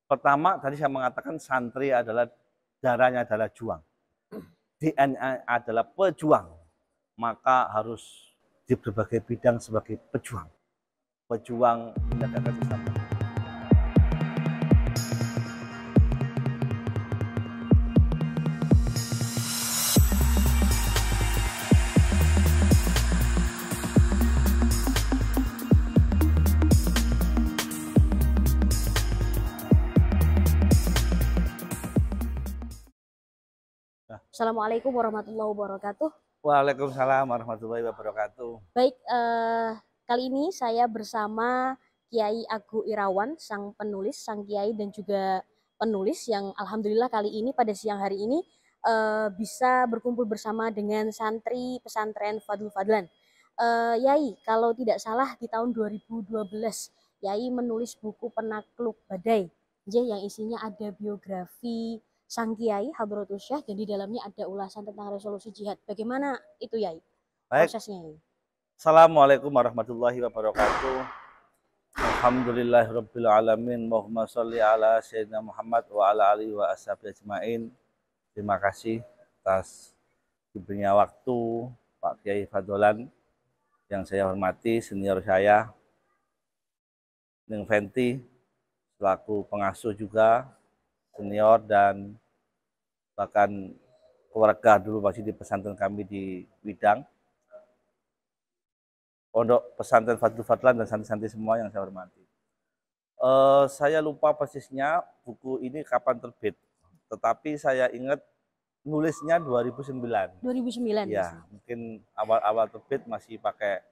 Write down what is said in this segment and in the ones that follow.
Pertama, tadi saya mengatakan santri adalah darahnya adalah juang. DNA adalah pejuang. Maka harus di berbagai bidang sebagai pejuang. Pejuang menegakkan Islam. Assalamualaikum warahmatullahi wabarakatuh. Waalaikumsalam warahmatullahi wabarakatuh. Baik, kali ini saya bersama Kiai Agung Irawan, sang penulis, sang kiai dan juga penulis yang alhamdulillah kali ini pada siang hari ini bisa berkumpul bersama dengan santri pesantren Fadlul Fadlan. Yai, kalau tidak salah di tahun 2012, Yai menulis buku Penakluk Badai, yang isinya ada biografi sang kiai Hadratus Syekh dan di dalamnya ada ulasan tentang resolusi jihad. Bagaimana itu, Yai? Baik. Prosesnya, Yai. Assalamualaikum warahmatullahi wabarakatuh. Alhamdulillahirabbil alamin. Allahumma sholli ala sayyidina Muhammad wa ala alihi wa ashabihi ajmain. Terima kasih atas diberinya waktu Pak Kiai Fadlan yang saya hormati, senior saya, Ning Fenti, selaku pengasuh juga, senior, dan bahkan keluarga dulu masih di pesantren kami di Widang. Pondok pesantren Fadlul Fadlan dan santri-santri semua yang saya hormati. Saya lupa persisnya buku ini kapan terbit, tetapi saya ingat nulisnya 2009. 2009. Ya, mungkin awal-awal terbit masih pakai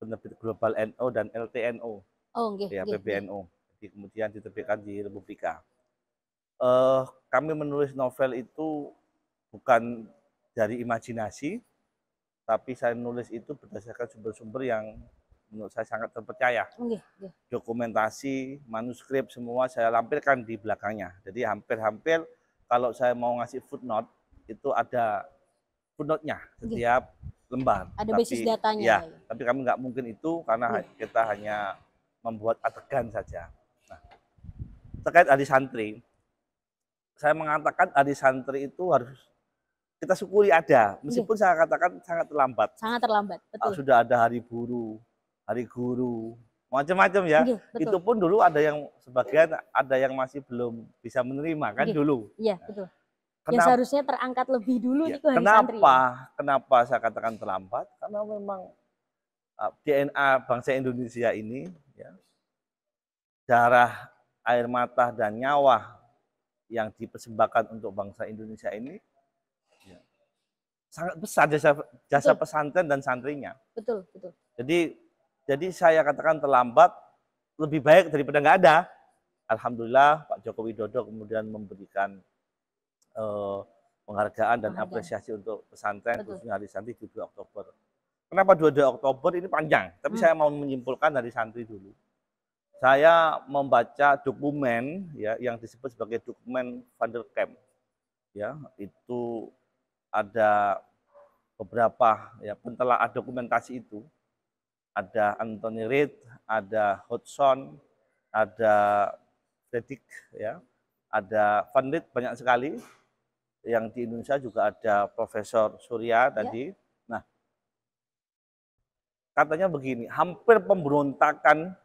penerbit Global NO dan LTNO. Oh, okay, ya, okay, PBNO. Jadi kemudian diterbitkan di Republika. Kami menulis novel itu bukan dari imajinasi, tapi saya nulis itu berdasarkan sumber-sumber yang menurut saya sangat terpercaya. Okay, okay. Dokumentasi, manuskrip, semua saya lampirkan di belakangnya. Jadi hampir-hampir kalau saya mau ngasih footnote, itu ada footnote-nya setiap lembar. Ada tapi, basis datanya. Ya, tapi kami nggak mungkin itu karena kita hanya membuat adegan saja. Nah, terkait adik santri, saya mengatakan adik santri itu harus kita syukuri ada, meskipun saya katakan sangat terlambat. Sangat terlambat, betul. Sudah ada hari buruh, hari guru, macam-macam ya. Itu pun dulu ada yang sebagian ada yang masih belum bisa menerima kan dulu. Iya, betul. Yang seharusnya terangkat lebih dulu itu hari santri. Kenapa saya katakan terlambat? Karena memang DNA bangsa Indonesia ini, ya, darah, air mata dan nyawa yang dipersembahkan untuk bangsa Indonesia ini, ya, sangat besar jasa pesantren dan santrinya. Betul, betul. Jadi saya katakan terlambat, lebih baik daripada nggak ada. Alhamdulillah Pak Joko Widodo kemudian memberikan penghargaan dan apresiasi untuk pesantren, khususnya hari santri di 2 Oktober. Kenapa 22 Oktober ini panjang? Tapi saya mau menyimpulkan dari santri dulu. Saya membaca dokumen, ya, yang disebut sebagai dokumen Van der Kamp. Ya, itu ada beberapa ya pentelaah dokumentasi itu. Ada Anthony Reid, ada Hodgson, ada Fredrik, ya, ada Van Lith, banyak sekali. Yang di Indonesia juga ada Profesor Surya tadi. Nah, katanya begini, hampir pemberontakan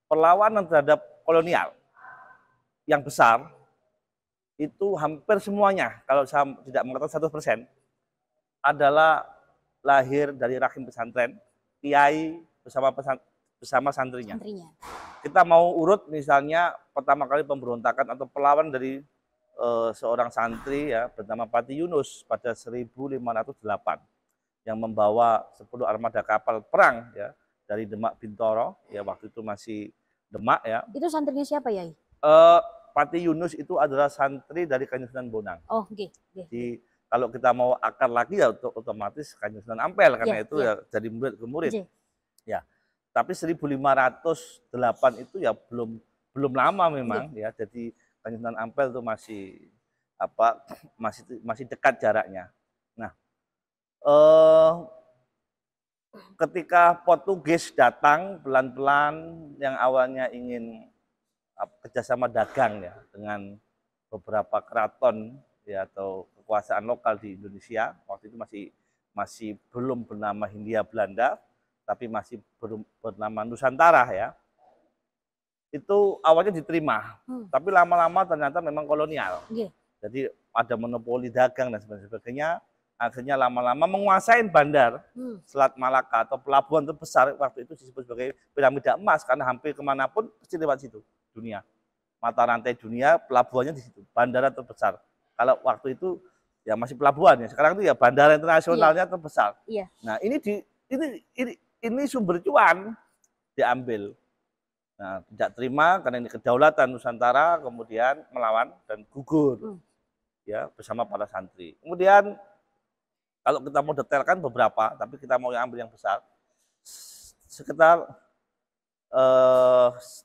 perlawanan terhadap kolonial yang besar itu hampir semuanya, kalau saya tidak mengatakan 100%, adalah lahir dari rahim pesantren, kiai bersama santrinya. Kita mau urut misalnya pertama kali pemberontakan atau perlawanan dari seorang santri, ya, bernama Pati Yunus pada 1508 yang membawa 10 armada kapal perang, ya, dari Demak Bintoro, ya, waktu itu masih Demak, ya. Itu santrinya siapa, Yai? Pati Yunus itu adalah santri dari Kanjeng Sunan Bonang. Oh, oke. Jadi kalau kita mau akar lagi ya otomatis Kanjeng Sunan Ampel, karena itu ya dari murid ke murid. Ya. Tapi 1508 itu ya belum lama memang, ya. Jadi Kanjeng Sunan Ampel itu masih dekat jaraknya. Nah, ketika Portugis datang pelan-pelan, yang awalnya ingin kerjasama dagang ya dengan beberapa keraton ya atau kekuasaan lokal di Indonesia. Waktu itu masih belum bernama Hindia Belanda, tapi masih bernama Nusantara ya. Itu awalnya diterima, tapi lama-lama ternyata memang kolonial. Jadi ada monopoli dagang dan sebagainya. Akhirnya lama-lama menguasai bandar Selat Malaka atau pelabuhan terbesar waktu itu disebut sebagai piramida emas karena hampir kemanapun pasti lewat situ dunia. Mata rantai dunia pelabuhannya di situ, bandara terbesar. Kalau waktu itu ya masih pelabuhan ya, sekarang itu ya bandara internasionalnya terbesar. Nah ini sumber cuan diambil. Nah tidak terima karena ini kedaulatan Nusantara, kemudian melawan dan gugur ya bersama para santri. Kemudian kalau kita mau detailkan beberapa, tapi kita mau ambil yang besar, sekitar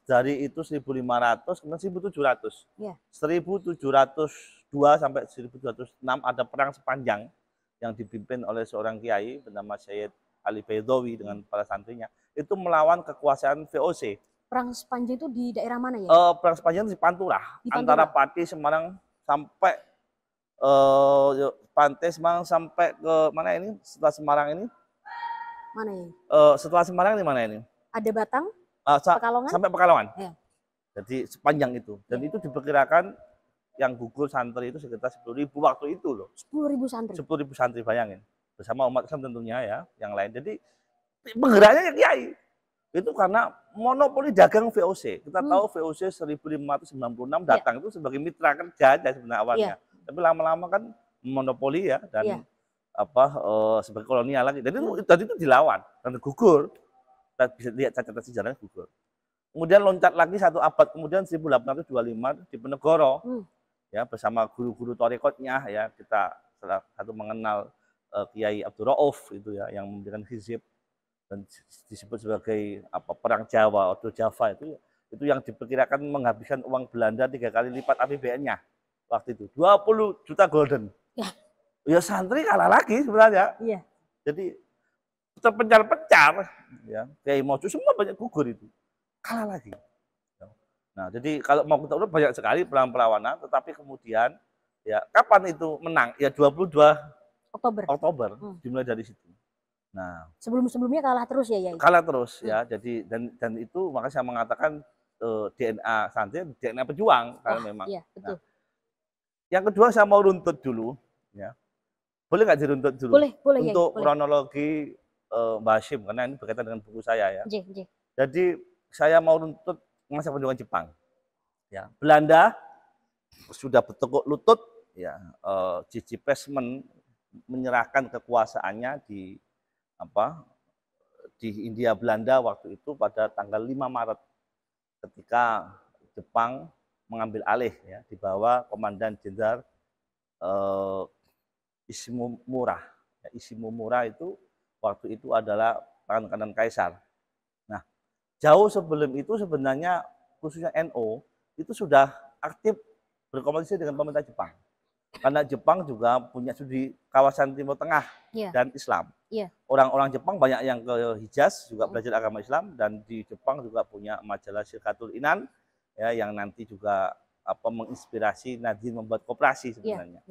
dari itu 1.500 kemudian 1.700. 1.702 sampai 1.706 ada perang sepanjang yang dipimpin oleh seorang kiai bernama Syed Ali Baidowi dengan para santrinya. Itu melawan kekuasaan VOC. Perang sepanjang itu di daerah mana ya? Perang sepanjang di Pantura, antara Pati Semarang sampai Pantai Semarang sampai ke mana ini? Setelah Semarang ini? Mana ini? Setelah Semarang di mana ini? Ada Batang, Pekalongan? Sampai Pekalongan. Ya. Jadi sepanjang itu. Dan itu diperkirakan yang gugur santri itu sekitar 10.000 waktu itu loh. 10.000 santri? 10.000 santri, bayangin. Bersama umat Islam tentunya ya, yang lain. Jadi penggeraknya ya kiai. Itu karena monopoli dagang VOC. Kita tahu VOC 1596 datang itu sebagai mitra kerja aja sebenarnya awalnya. Tapi lama-lama kan monopoli ya dan sebagai kolonial lagi. Jadi itu dilawan dan gugur. Kita bisa lihat catatan sejarahnya gugur. Kemudian loncat lagi satu abad kemudian 1825 di Penegoro ya bersama guru-guru torikotnya ya kita salah satu mengenal Kiai Abdul Rauf itu ya yang memberikan hizib dan disebut sebagai perang Jawa atau Java itu yang diperkirakan menghabiskan uang Belanda 3 kali lipat APBN-nya waktu itu 20 juta golden. Ya santri kalah lagi sebenarnya. Jadi terpencar-pencar ya Kiai Mojo semua banyak gugur itu kalah lagi. Nah jadi kalau mau kita urut banyak sekali perlawanan tetapi kemudian ya kapan itu menang ya 22 Oktober dimulai dari situ. Nah sebelumnya kalah terus ya kalah terus ya jadi dan itu makanya saya mengatakan DNA santri DNA pejuang karena memang betul. Nah, yang kedua saya mau runtut dulu ya boleh nggak diruntut dulu boleh untuk boleh. kronologi Mbak Hashim karena ini berkaitan dengan buku saya ya. Jadi saya mau runtut masa perjuangan Jepang. Ya, Belanda sudah bertekuk lutut ya J.J. Pressman menyerahkan kekuasaannya di Hindia Belanda waktu itu pada tanggal 5 Maret ketika Jepang mengambil alih ya di bawah Komandan Jenderal Ishimura. Ya, Ishimura itu waktu itu adalah tangan kanan kaisar. Nah, jauh sebelum itu sebenarnya khususnya NO itu sudah aktif berkomunikasi dengan pemerintah Jepang. Karena Jepang juga punya studi kawasan Timur Tengah dan Islam. Orang-orang Jepang banyak yang ke Hijaz juga belajar agama Islam dan di Jepang juga punya majalah Syirkatul Inan ya yang nanti juga menginspirasi Nadine membuat koperasi sebenarnya.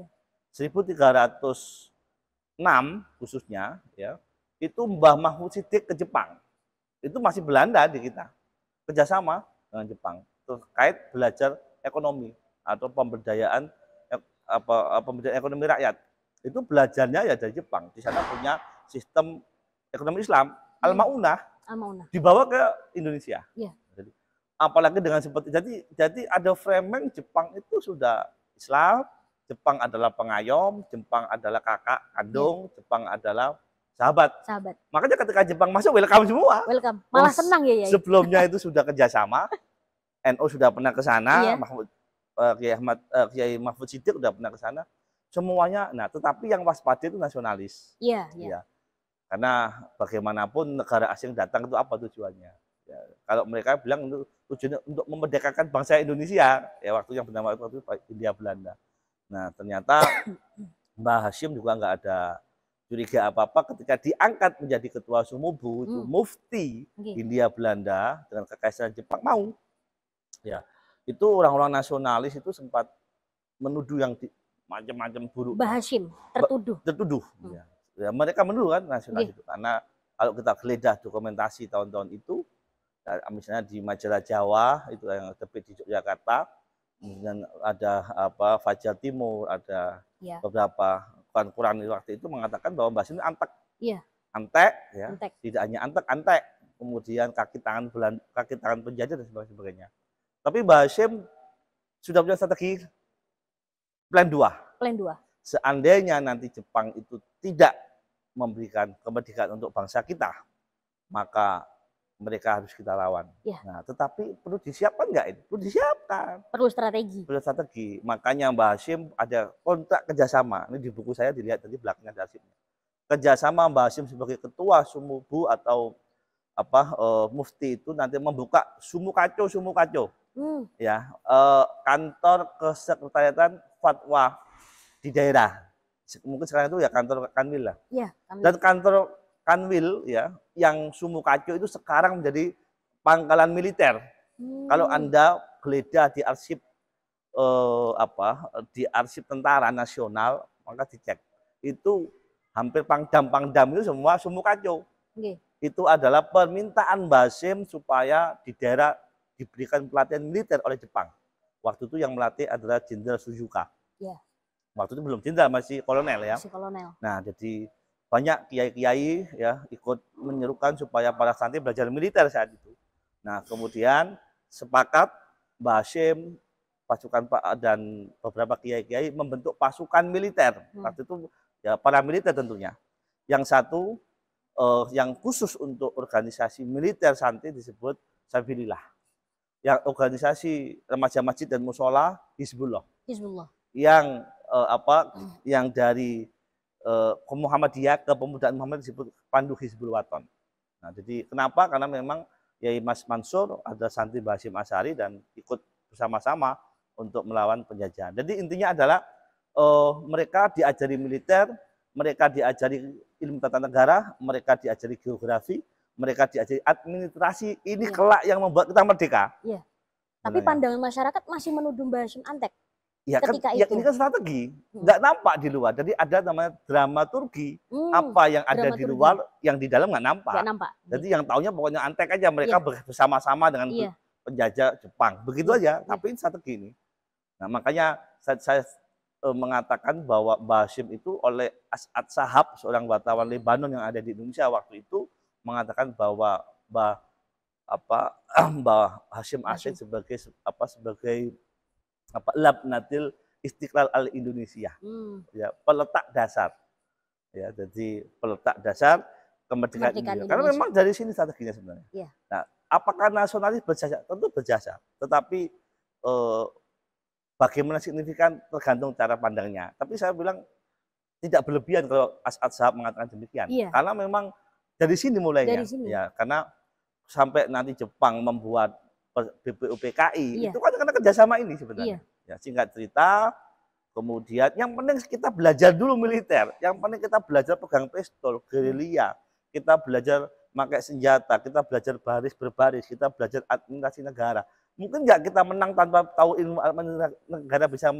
1306 khususnya ya itu Mbah Mahfud Siddiq ke Jepang. Itu masih Belanda di kita. Kerjasama dengan Jepang terkait belajar ekonomi atau pemberdayaan ekonomi rakyat. Itu belajarnya ya dari Jepang. Di sana punya sistem ekonomi Islam Al-Maunah dibawa ke Indonesia. Jadi, apalagi dengan seperti jadi ada framing Jepang itu sudah Islam, Jepang adalah pengayom, Jepang adalah kakak kandung, Jepang adalah sahabat. Makanya ketika Jepang masuk welcome semua. Malah senang ya. Sebelumnya itu sudah kerjasama. NU sudah pernah ke sana, Kiai Mahfud Siddiq sudah pernah ke sana. Semuanya. Nah, tetapi yang waspada itu nasionalis. Iya. Karena bagaimanapun negara asing datang itu apa tujuannya? Ya, kalau mereka bilang tujuannya untuk memerdekakan bangsa Indonesia, ya waktu yang bernama waktu itu Hindia Belanda. Nah, ternyata Mbah Hashim juga nggak ada curiga apa-apa ketika diangkat menjadi ketua Sumubu itu mufti Hindia Belanda dengan kekaisaran Jepang mau. Ya. itu orang-orang nasionalis itu sempat menuduh yang macam-macam buruk. Mbah Hashim tertuduh. Ya. Ya, mereka menuduh kan nasionalis Nggih. itu, karena kalau kita geledah dokumentasi tahun-tahun itu, misalnya di Majalah Jawa itu yang terbit di Yogyakarta, kemudian ada Fajar Timur, ada Ya. beberapa Quran waktu itu mengatakan bahwa Mbah Hashim antek. Iya. Antek, ya. Antek. Tidak hanya antek, kemudian kaki tangan penjajah dan sebagainya. Tapi Mbah Hashim sudah punya strategi plan 2. Plan 2. Seandainya nanti Jepang itu tidak memberikan kemerdekaan untuk bangsa kita, maka mereka harus kita lawan. Ya. Nah, tetapi perlu disiapkan nggak ini? Perlu disiapkan. Perlu strategi. Perlu strategi. Makanya Mbah Hashim ada kontrak kerjasama. Ini di buku saya dilihat tadi belakangnya ada arsipnya. Kerjasama Mbah Hashim sebagai ketua Sumubu atau mufti itu nanti membuka Sumu Kaco. Ya, kantor kesekretariatan fatwa di daerah. Mungkin sekarang itu ya kantor Kanwil lah. Ya, Kanwil. Dan kantor Kanwil ya, yang Sumu Kaco itu sekarang menjadi pangkalan militer. Kalau Anda geledah di arsip di arsip Tentara Nasional, maka dicek. Itu hampir pangdam itu semua Sumu Kaco. Okay. Itu adalah permintaan Mbah Hashim supaya di daerah diberikan pelatihan militer oleh Jepang. Waktu itu yang melatih adalah Jenderal Suzuka. Yeah. Waktu itu belum jenderal, masih kolonel ya. Masih kolonel. Nah, jadi banyak kiai-kiai ya ikut menyerukan supaya para santri belajar militer saat itu. Nah, kemudian sepakat Mbah Hashim, pasukan dan beberapa kiai-kiai membentuk pasukan militer. Waktu itu ya para militer tentunya. Yang satu yang khusus untuk organisasi militer santri disebut Sabilillah. Yang organisasi remaja masjid dan musola Hizbullah. Yang yang dari Muhammadiyah ke Pemudaan Muhammad disebut Pandu Hizbul Waton. Nah, jadi kenapa? Karena memang Yai Mas Mansur ada santri Mbah Hashim Asy'ari dan ikut bersama-sama untuk melawan penjajahan. Jadi intinya adalah mereka diajari militer, mereka diajari ilmu tata negara, mereka diajari geografi, mereka diajari administrasi. Ini kelak yang membuat kita merdeka. Iya. Tapi pandangan masyarakat masih menuduh Mbah Hashim antek. Ya kan, ya ini kan strategi, nggak nampak di luar. Jadi ada namanya dramaturgi, apa yang ada di luar, yang di dalam nggak nampak. Jadi yang taunya pokoknya antek aja, mereka bersama-sama dengan penjajah Jepang, begitu aja. Tapi ini strategi ini. Nah, makanya saya mengatakan bahwa Mbah Hashim itu oleh As'ad Shahab, seorang wartawan Lebanon yang ada di Indonesia waktu itu, mengatakan bahwa Mbah Hashim Asy'ari sebagai Labnatil Istiqlal al-Indonesia, ya, peletak dasar, ya, jadi peletak dasar kemerdekaan Indonesia. Karena memang dari sini strateginya sebenarnya. Ya. Nah, apakah nasionalis berjasa? Tentu berjasa, tetapi bagaimana signifikan tergantung cara pandangnya. Tapi saya bilang tidak berlebihan kalau As'ad Shahab mengatakan demikian, karena memang dari sini mulainya, ya, karena sampai nanti Jepang membuat BPUPKI itu kan karena kerjasama ini sebenarnya. Ya, singkat cerita, kemudian yang penting kita belajar dulu militer, yang penting kita belajar pegang pistol, gerilya, kita belajar pakai senjata, kita belajar baris berbaris, kita belajar administrasi negara. Mungkin nggak kita menang tanpa tahu ilmu negara bisa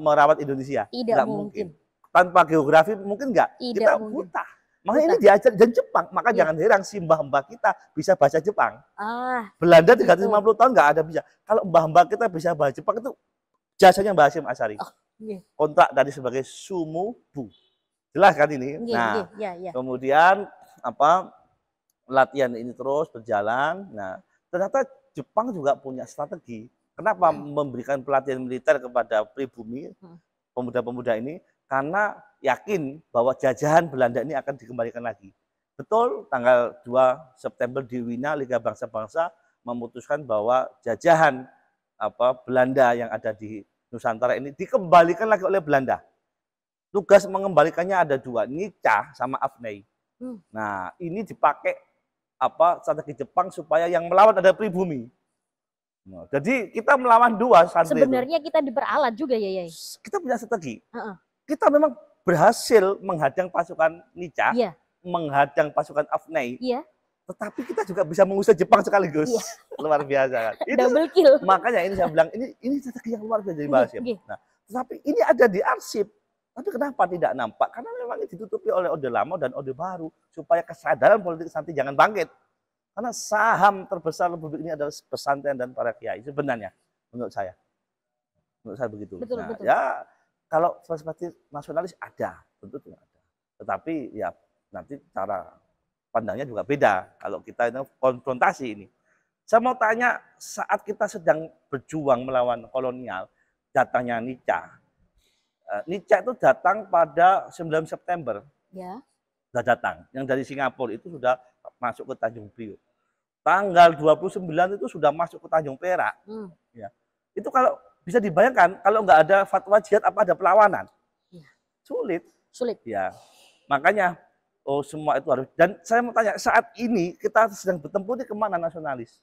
merawat Indonesia? Tidak mungkin. Tanpa geografi mungkin nggak? Kita buta. Makanya ini diajar dan Jepang, maka jangan heran si mbah-mbah kita bisa bahasa Jepang. Belanda 350 tahun nggak ada bisa. Kalau mbah-mbah kita bisa bahasa Jepang itu jasanya Mbah Hashim Asy'ari. Kontrak tadi sebagai Sumubu. Jelas kan ini? Nah, kemudian latihan ini terus berjalan. Nah, ternyata Jepang juga punya strategi. Kenapa memberikan pelatihan militer kepada pribumi, pemuda-pemuda ini? Karena yakin bahwa jajahan Belanda ini akan dikembalikan lagi. Betul, tanggal 2 September di Wina, Liga Bangsa-Bangsa memutuskan bahwa jajahan Belanda yang ada di Nusantara ini dikembalikan lagi oleh Belanda. Tugas mengembalikannya ada 2, Nica sama Afnei. Nah, ini dipakai strategi Jepang supaya yang melawan ada pribumi. Nah, jadi kita melawan 2 santri. Sebenarnya kita diperalat juga ya, Yai. Kita punya strategi. Kita memang berhasil menghadang pasukan Nica, menghadang pasukan Afnei, tetapi kita juga bisa mengusir Jepang sekaligus. Iya. Luar biasa kan. Double kill. Makanya ini saya bilang ini strategi yang luar biasa dari Mbak Hasyim. Nah, tetapi ini ada di arsip. Tapi kenapa tidak nampak? Karena memang ini ditutupi oleh Orde Lama dan Orde Baru supaya kesadaran politik nanti jangan bangkit. Karena saham terbesar Republik ini adalah pesantren dan para kiai sebenarnya menurut saya. Menurut saya begitu. Betul, Nah, betul. ya kalau perspektif nasionalis ada, tentu ada. Tetapi ya nanti cara pandangnya juga beda kalau kita itu konfrontasi ini. Saya mau tanya, saat kita sedang berjuang melawan kolonial, datangnya Nietzsche. Nietzsche itu datang pada 9 September. Ya. Sudah datang. Yang dari Singapura itu sudah masuk ke Tanjung Priok. Tanggal 29 itu sudah masuk ke Tanjung Perak. Ya. Itu kalau bisa dibayangkan, kalau nggak ada fatwa jihad, apa ada perlawanan? Ya. Sulit. Sulit. Ya. Makanya, semua itu harus. Dan saya mau tanya, saat ini kita sedang bertempur di kemana nasionalis?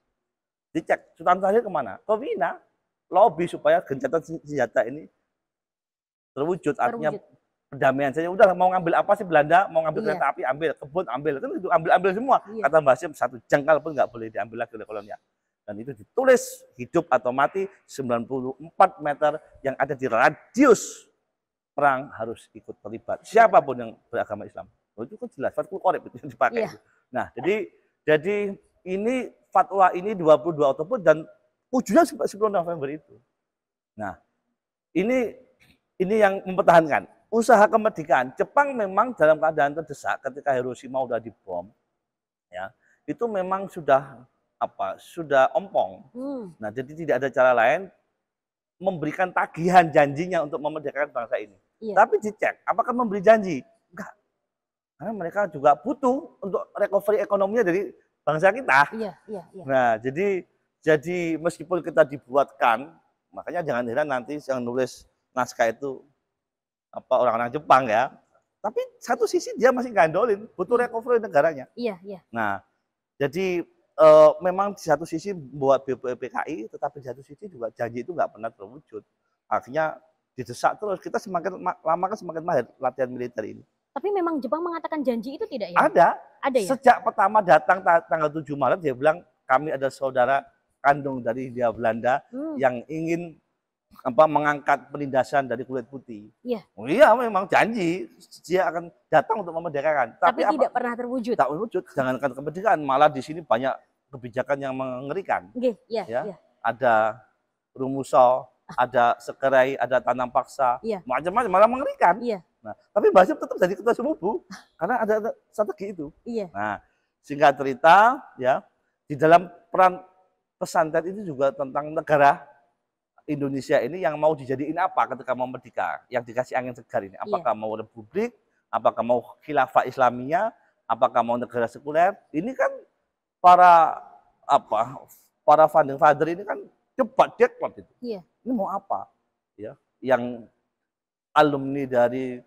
Dicek, Sultan Syahrir kemana? Ke Wina. Lobby supaya gencatan senjata ini terwujud. Artinya perdamaian saja. Udah mau ngambil apa sih Belanda? Mau ngambil kereta api, ambil. Kebun, ambil. Kan itu ambil semua. Kata Mbah Hasyim, satu jengkal pun nggak boleh diambil lagi oleh kolonial. Dan itu ditulis hidup atau mati 94 meter yang ada di radius perang harus ikut terlibat. Siapapun yang beragama Islam. Itu kan jelas, Fathul Qorib itu yang dipakai. Nah, jadi ini fatwa ini 22 Oktober dan ujungnya 10 November itu. Nah, ini yang mempertahankan usaha kemerdekaan. Jepang memang dalam keadaan terdesak ketika Hiroshima sudah dibom, ya itu memang sudah ompong. Nah, jadi tidak ada cara lain memberikan tagihan janjinya untuk memerdekakan bangsa ini. Tapi dicek, apakah memberi janji? Enggak. Karena mereka juga butuh untuk recovery ekonominya dari bangsa kita. Nah, jadi meskipun kita dibuatkan, makanya jangan heran nanti yang nulis naskah itu orang-orang Jepang ya. Tapi satu sisi dia masih gandolin, butuh recovery negaranya. Nah, jadi memang di satu sisi buat BPKI, tetapi di satu sisi juga janji itu nggak pernah terwujud. Akhirnya didesak terus, kita semakin lama kan semakin mahir latihan militer ini. Tapi memang Jepang mengatakan janji itu tidak ya? Ada ya? Sejak pertama datang tanggal 7 Maret, dia bilang kami ada saudara kandung dari Hindia Belanda yang ingin mengangkat penindasan dari kulit putih. Oh iya, memang janji dia akan datang untuk memerdekakan. Tapi tidak pernah terwujud. Tak terwujud. Jangankan kemerdekaan, malah di sini banyak kebijakan yang mengerikan. Ada rumuso, ada sekerai, ada tanam paksa, macam-macam, malah mengerikan. Nah, tapi Mbah Hasyim tetap jadi ketua Sumubu karena ada strategi itu. Nah, singkat cerita, ya di dalam peran pesantren itu juga tentang negara Indonesia ini yang mau dijadiin apa ketika mau merdeka, yang dikasih angin segar ini. Apakah mau republik, apakah mau khilafah Islamiyah, apakah mau negara sekuler? Ini kan para founding father ini kan debat deadlock itu. Ini mau apa? Ya, yang alumni dari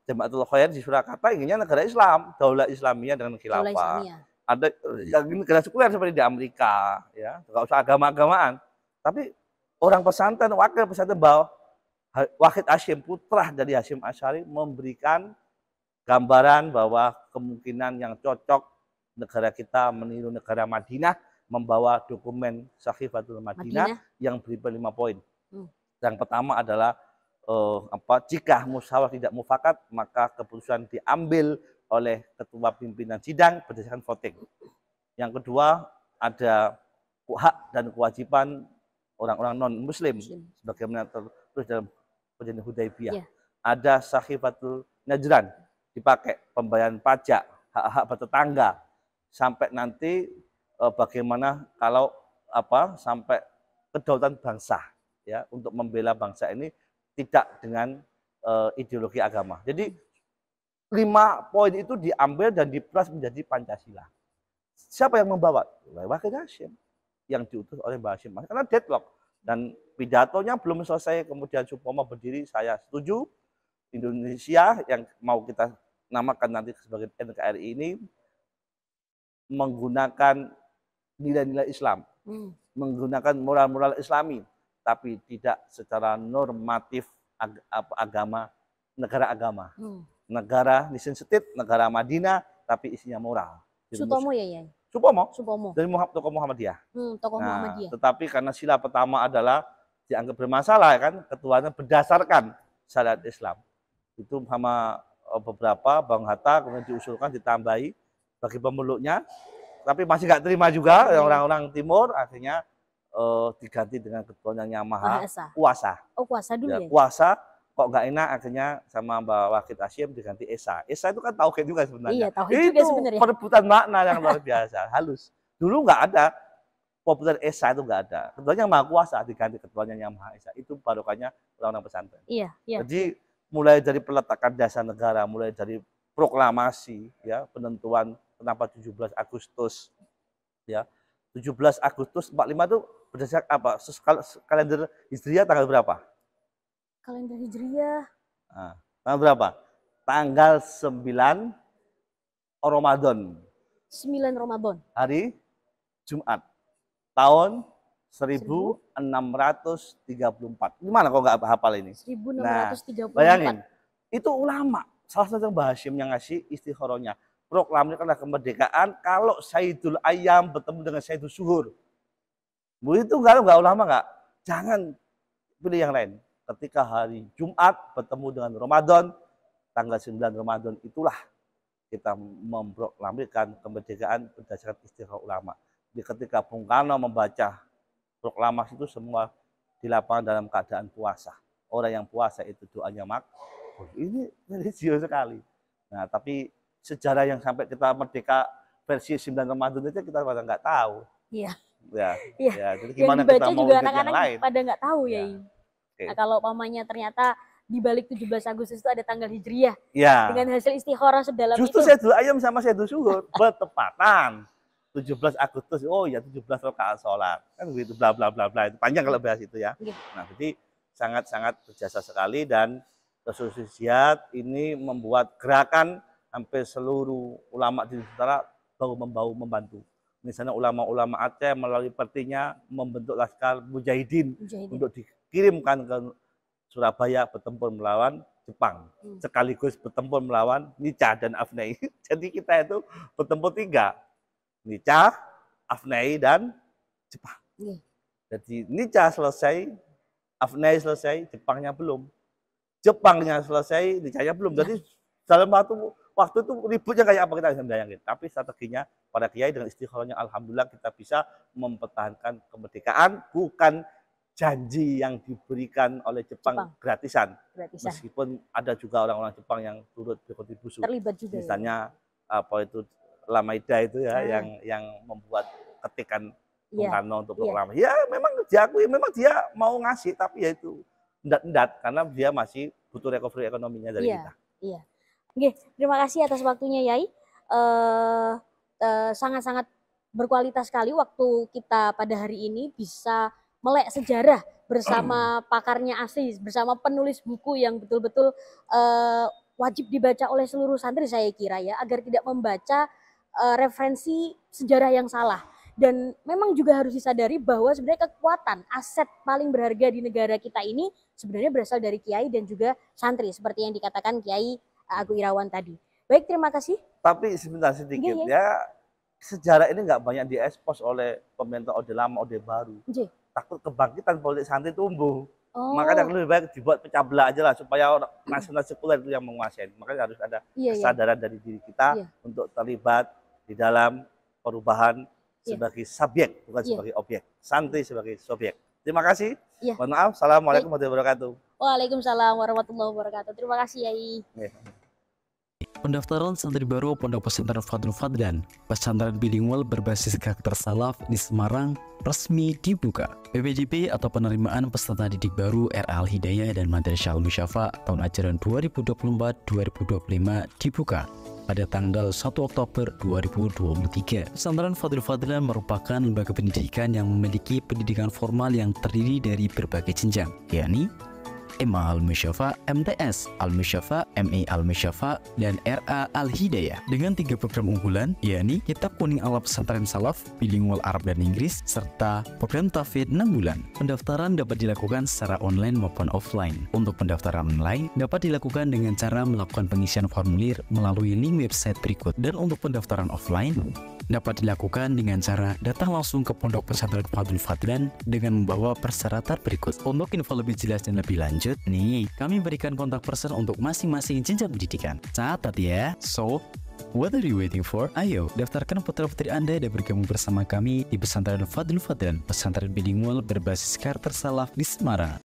Jamaatul Khair di Surakarta inginnya negara Islam, daulah Islamiyah dengan khilafah. Ada yang negara sekuler seperti di Amerika, ya, nggak usah agama-agamaan. Tapi orang pesantren, wakil pesantren Wahid Hasyim, putra dari Hasyim Asy'ari, memberikan gambaran bahwa kemungkinan yang cocok negara kita meniru negara Madinah, membawa dokumen Sahifatul Madinah yang beri 5 poin. Yang pertama adalah jika musyawarah tidak mufakat, maka keputusan diambil oleh ketua pimpinan sidang berdasarkan voting. Yang kedua, ada hak dan kewajiban orang-orang non-muslim sebagaimana tertulis dalam perjanjian Hudaibiyah. Ada Sahifatul Najran, dipakai pembayaran pajak, hak-hak bertetangga, sampai nanti bagaimana kalau sampai kedaulatan bangsa, ya, untuk membela bangsa ini tidak dengan ideologi agama. Jadi 5 poin itu diambil dan diperas menjadi Pancasila. Siapa yang membawa? Wahid Hasyim yang diutus oleh Mbah Hasyim karena deadlock, dan pidatonya belum selesai, kemudian Supomo berdiri, saya setuju Indonesia yang mau kita namakan nanti sebagai NKRI ini menggunakan nilai-nilai Islam, menggunakan moral-moral Islami, tapi tidak secara normatif agama, negara agama. Negara nation state, negara Madinah, tapi isinya moral. Sutomo ya, Yai? Supomo. Dari tokoh Muhammadiyah. Tokoh Muhammadiyah. Tetapi karena sila pertama adalah dianggap bermasalah kan, ketuanya berdasarkan syariat Islam. Itu sama beberapa Bang Hatta kemudian diusulkan ditambahi bagi pemeluknya, tapi masih nggak terima juga orang-orang timur, akhirnya diganti dengan ketuanya yang maha kuasa. Oh, kuasa dulu ya? Kuasa kok nggak enak, akhirnya sama Mbak Wahid Hasyim diganti Esa. Esa itu kan tauhid juga sebenarnya. Iya, tauhid juga sebenarnya. Itu perebutan makna yang luar biasa, halus. Dulu nggak ada populer Esa, itu nggak ada. Ketuanya yang maha kuasa diganti ketuanya yang maha Esa. Itu barokahnya orang-orang pesantren. Iya. Jadi mulai dari peletakan dasar negara, mulai dari proklamasi, ya, penentuan kenapa 17 Agustus, ya, 17 Agustus 45 itu berdasarkan apa? Kalender Hijriah tanggal berapa? Kalender Hijriah. Tanggal berapa? Tanggal 9 Ramadan. 9 Ramadan. Hari Jumat. Tahun 1634. Gimana kok nggak hafal ini? 1634. Bayangin, itu ulama. Salah satu yang Hasyim yang ngasih istikharahnya. Proklamasikanlah kemerdekaan kalau Sayyidul Ayyam bertemu dengan Sayyidul Syuhur. Itu nggak ulama nggak? Jangan pilih yang lain. Ketika hari Jumat bertemu dengan Ramadan, tanggal 9 Ramadan, itulah kita memproklamirkan kemerdekaan berdasarkan istikharah ulama. Jadi ketika Bung Karno membaca proklamasi itu semua di lapangan dalam keadaan puasa. Orang yang puasa itu doanya makbul. Ini religius sekali. Nah, tapi sejarah yang sampai kita merdeka versi 9 Ramadan itu kita pada nggak tahu. Iya. Ya. Jadi gimana kita mau juga anak-anak pada nggak tahu ya. Nah, kalau pamannya ternyata di balik 17 Agustus itu ada tanggal Hijriah. Ya. Dengan hasil istikharah sedalam justru itu. Justru Sayyidul Ayyam sama Sayyidul Syuhur bertepatan. 17 Agustus, oh ya 17 rakaat sholat. Kan begitu bla bla bla bla. Itu panjang kalau bahas itu ya. Nah, jadi sangat-sangat berjasa sekali, dan Resolusi Jihad ini membuat gerakan hampir seluruh ulama di Nusantara bahu-membahu membantu. Misalnya ulama-ulama Aceh melalui partinya membentuk Laskar Mujahidin untuk dikirimkan ke Surabaya bertempur melawan Jepang, sekaligus bertempur melawan Nica dan Afnei. Jadi kita itu bertempur 3, Nica, Afnei, dan Jepang. Jadi Nica selesai, Afnei selesai, Jepangnya belum. Jepangnya selesai, Nicanya belum. Jadi dalam waktu itu ributnya kayak apa kita bisa bayangin. Tapi strateginya para kiai dengan istikharahnya, alhamdulillah kita bisa mempertahankan kemerdekaan, bukan janji yang diberikan oleh Jepang. Gratisan. Meskipun ada juga orang-orang Jepang yang turut berkontribusi. Terlibat juga. Misalnya apa itu Lamaida itu ya, yang membuat ketikan Bung Karno untuk proklamasi. Ya memang diakui, memang dia mau ngasih, tapi ya itu endat-endat karena dia masih butuh recovery ekonominya dari kita. Iya. Oke, terima kasih atas waktunya, Yai. Sangat-sangat berkualitas sekali waktu kita pada hari ini bisa melek sejarah bersama pakarnya asli, bersama penulis buku yang betul-betul wajib dibaca oleh seluruh santri, saya kira ya, agar tidak membaca referensi sejarah yang salah. Dan memang juga harus disadari bahwa sebenarnya kekuatan aset paling berharga di negara kita ini sebenarnya berasal dari kiai dan juga santri, seperti yang dikatakan Kiai Agung Irawan tadi. Baik, terima kasih. Tapi sebentar sedikit ya, sejarah ini nggak banyak diekspos oleh pemerintah Orde Lama, Orde Baru. Takut kebangkitan politik santri tumbuh. Makanya lebih baik dibuat pecah belah aja lah, supaya nasional sekuler itu yang menguasai. Makanya harus ada kesadaran dari diri kita untuk terlibat di dalam perubahan sebagai subjek, bukan sebagai objek. Santri sebagai subjek. Terima kasih. Mohon maaf. Assalamualaikum warahmatullahi wabarakatuh. Waalaikumsalam warahmatullahi wabarakatuh. Terima kasih, Yai. Pendaftaran santri baru Pondok Pesantren Fadlul Fadlan, pesantren bilingual berbasis karakter salaf di Semarang, resmi dibuka. PPDB atau penerimaan peserta didik baru RA Al-Hidayah dan Madrasah Al-Musyafa tahun ajaran 2024-2025 dibuka pada tanggal 1 Oktober 2023. Pesantren Fadlul Fadlan merupakan lembaga pendidikan yang memiliki pendidikan formal yang terdiri dari berbagai jenjang, yakni MA Al-Musyafa, MTS Al-Musyafa, MA Al-Musyafa, dan RA Al-Hidayah. Dengan 3 program unggulan, yakni Kitab Kuning ala Pesantren Salaf, bilingual Arab dan Inggris, serta program Tahfidz 6 bulan. Pendaftaran dapat dilakukan secara online maupun offline. Untuk pendaftaran online dapat dilakukan dengan cara melakukan pengisian formulir melalui link website berikut. Dan untuk pendaftaran offline dapat dilakukan dengan cara datang langsung ke Pondok Pesantren Fadlul Fadlan dengan membawa persyaratan berikut. Untuk info lebih jelas dan lebih lanjut, nih kami berikan kontak person untuk masing-masing jenjang pendidikan. Catat ya. So, what are you waiting for? Ayo, daftarkan putra-putri Anda dan bergabung bersama kami di Pesantren Fadlul Fadlan, pesantren bilingual berbasis karakter salaf di Semarang.